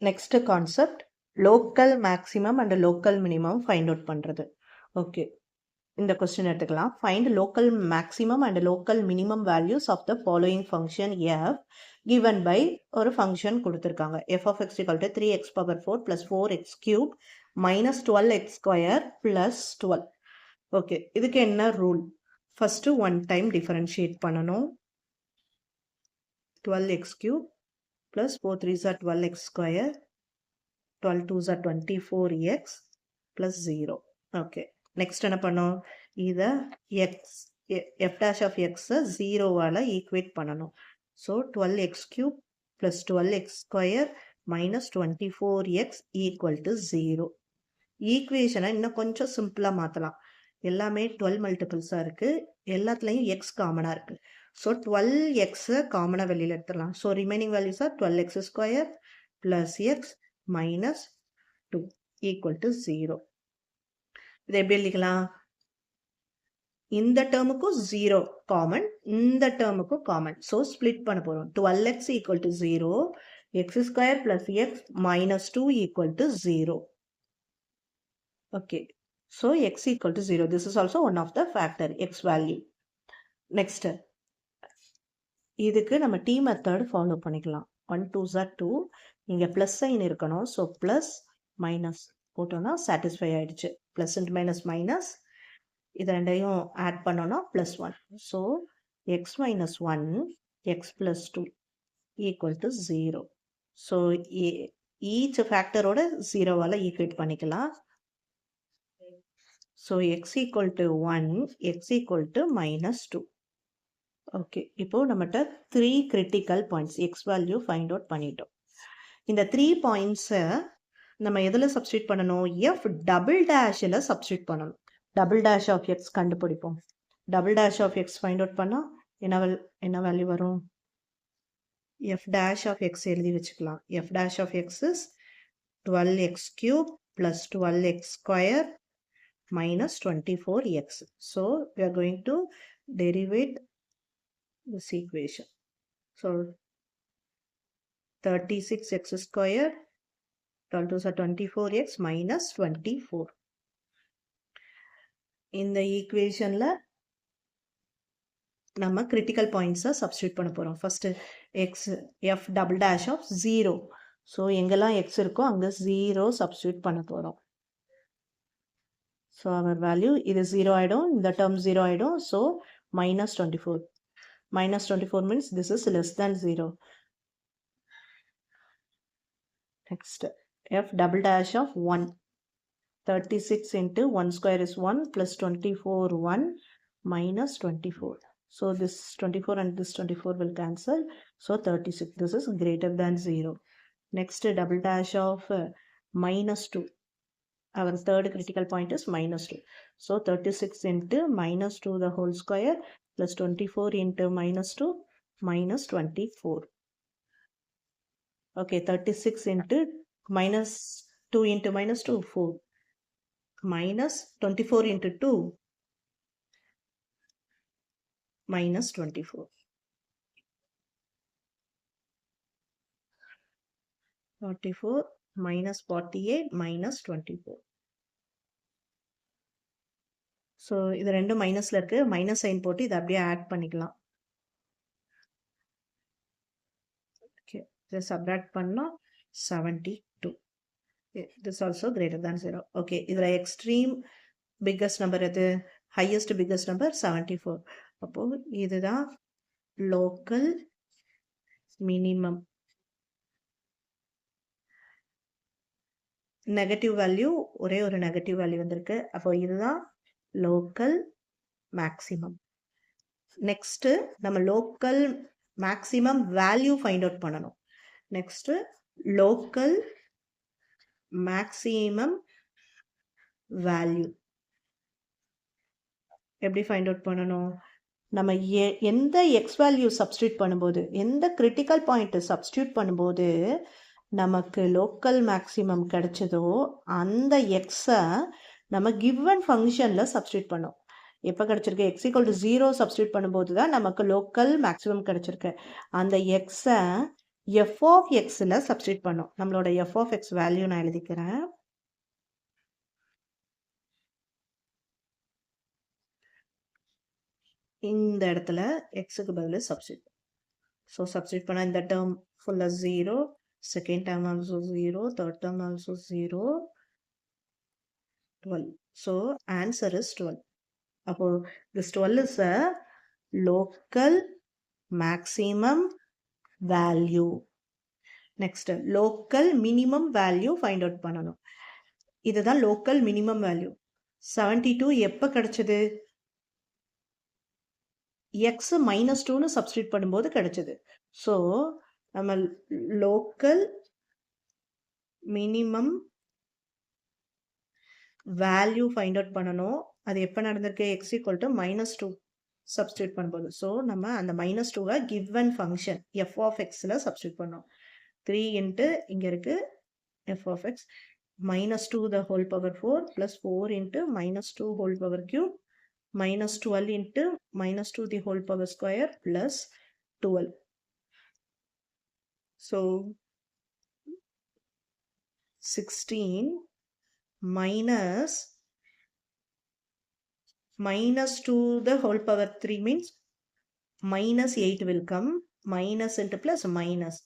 Next concept local maximum and local minimum find out பண்ணுறது. Okay, இந்த question எடுத்துக்கலாம். Find local maximum and local minimum values of the following function f given by ஒரு function கொடுத்துருக்காங்க. f of x equal to 3x power 4 plus 4x cube minus 12x square plus 12. Okay, இதுக்கு என்ன rule? First one time differentiate பண்ணணும். 12x cube plus 4 3s are 12x square, 12 2s are 24x plus 0. Okay, next என்ன பண்ணோம்? இதை x f dash of x 0வால் equate பண்ணணும். So 12x cube plus 12x square minus 24x equal to 0. ஈக்குவேஷனை இன்னும் கொஞ்சம் சிம்பிளாக மாற்றலாம். எல்லாமே 12 மல்டிபிள்ஸாக இருக்குது, எல்லாத்துலேயும் எக்ஸ் காமனாக இருக்குது. ஸோ 12x காமனாக வெளியில் எடுத்துடலாம். So remaining values are 12x square plus X minus 2 equal to 0. இது எப்படி எழுதிக்கலாம்? இந்த டேர்முக்கும் 0 காமன், இந்த டேர்முக்கும் காமன். ஸோ ஸ்பிளிட் பண்ண போகிறோம். 12x equal to 0, X square plus X minus 2 equal to 0. Okay, so x equal to 0. This is also one of the factor, x value. Next, இதுக்கு நம்ம t method follow பண்ணிக்கலாம். 1 2s are 2, இங்க plus sign இருக்கணும். So plus minus போட்டோம்னா satisfy ஆயிடுச்சு. Plus and minus minus, இது ரெண்டையும் add பண்ணோம்னா plus 1. So x minus 1, x plus 2 equal to 0. So each factor ஓட 0வால equate பண்ணிக்கலாம். So x equal to 1, x equal to minus 2. Okay, இப்போ நம்மகிட்ட 3 critical points x value find out பண்ணிட்டோம். இந்த 3 points நம்ம எதில் சப்ஸ்டியூட் பண்ணணும்? f double dashல சப்ஸ்டியூட் பண்ணணும். double dash of x கண்டுபிடிப்போம். double dash of x find out பண்ணா என்ன வேல்யூ வரும்? f dash of x எழுதி வச்சுக்கலாம். f dash of x is 12x cube plus 12x square minus 24x. So we are going to derivate this equation. So 36x square, 12 2s are 24x minus 24. இந்த ஈக்குவேஷன்ல நம்ம critical points substitute பண்ண போறோம். First x f double dash of 0. So எங்கெல்லாம் x இருக்கோ அங்க 0 substitute பண்ண போறோம். So our value இது 0 ஆயிடும், இந்த term 0 ஆயிடும். So minus 24. Minus 24 means this is less than 0. Next, f double dash of 1. 36 into 1 square is 1 plus 24 1 minus 24. So this 24 and this 24 will cancel. So 36. This is greater than 0. Next, double dash of minus 2. Our third critical point is minus 2. So 36 into minus 2 the whole square plus 24 into minus 2 minus 24. Okay, 36 into minus 2 into minus 2, 4. Minus 24 into 2 minus 24. 44 minus 48 minus 24. So இது ரெண்டும் மைனஸ்ல இருக்கு, minus sign போட்டு இதை அப்படியே add பண்ணிக்கலாம். Okay, இதை subtract பண்ணா 72. This also greater than 0. Okay, இதுல எக்ஸ்ட்ரீம் பிக்கஸ்ட் நம்பர் எது? Highest biggest number 74. அப்போ இதுதான் லோக்கல் மினிமம். நெகட்டிவ் வேல்யூ, ஒரே ஒரு நெகட்டிவ் வேல்யூ வந்திருக்கு. அப்போ இதுதான் லோக்கல் மேக்ஸிமம். நெக்ஸ்ட் நம்ம local maximum value find out பண்ணணும். நெக்ஸ்ட் லோக்கல் மேக்ஸிமம் வேல்யூ எப்படி ஃபைண்ட் அவுட் பண்ணணும்? நம்ம எந்த எக்ஸ் வேல்யூ சப்ஸ்டியூட் பண்ணும்போது, எந்த கிரிட்டிக்கல் பாயிண்ட் சப்ஸ்டியூட் பண்ணும்போது நமக்கு லோக்கல் மேக்ஸிமம் கிடைச்சதோ அந்த எக்ஸை நம்ம கிவன் ஃபங்க்ஷனில் சப்ஸ்டியூட் பண்ணோம். எப்போ கிடச்சிருக்கு? எக்ஸ் ஈக்குவல் டு 0 சப்ஸ்டியூட் பண்ணும்போது தான் நமக்கு லோக்கல் மேக்ஸிமம் கிடச்சிருக்கு. அந்த எக்ஸை f of xல சப்ஸ்டிட் பண்ணோம். நம்மளோட f of x வேல்யூ நான் எழுதிக்கிறேன். இந்த இடத்துல xக்கு பதிலா சப்ஸ்டிட். So substitute பண்ணா இந்த term full 0, second term also 0, third term also 0, 12. So answer is 12. அப்போ this 12 is a local maximum value. Next, local minimum value find out பண்ணணும். இதுதான் local minimum value. 72 எப்ப கிடைச்சது? x minus 2னு substitute பண்ணும்போது கிடைச்சது. So, நம்ம local minimum value find out பண்ணணும். அது எப்ப நடந்திருக்கு? x equal to minus 2 substitute பண்ணும்போது. So, நம்ம அந்த minus 2 given function f of xல substitute பண்ணோம். 3 into இங்க இருக்கு f of x minus 2 the whole power 4 plus 4 into minus 2 whole power cube minus 12 into minus 2 the whole power square plus 12. So 16 minus 2 the whole power 3 means minus 8 will come, minus into plus minus.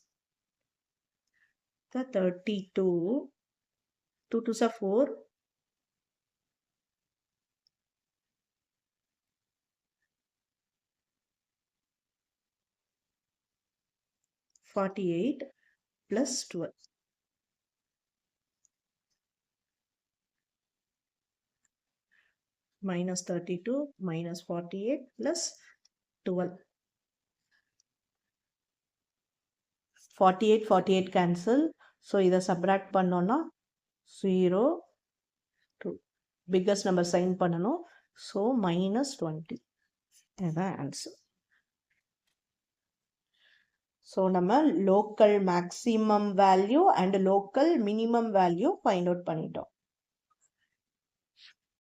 The 32, 2 2s are 4, 48 plus 12. Minus 32 minus 48 plus 12. 48 cancel. So, இதை subtract பண்ணோம்னா 0, 2. Biggest number sign பண்ணணும். So, minus 20. இதுதான் answer. So, நம்ம local maximum value and local minimum value find out பண்ணிட்டோம்.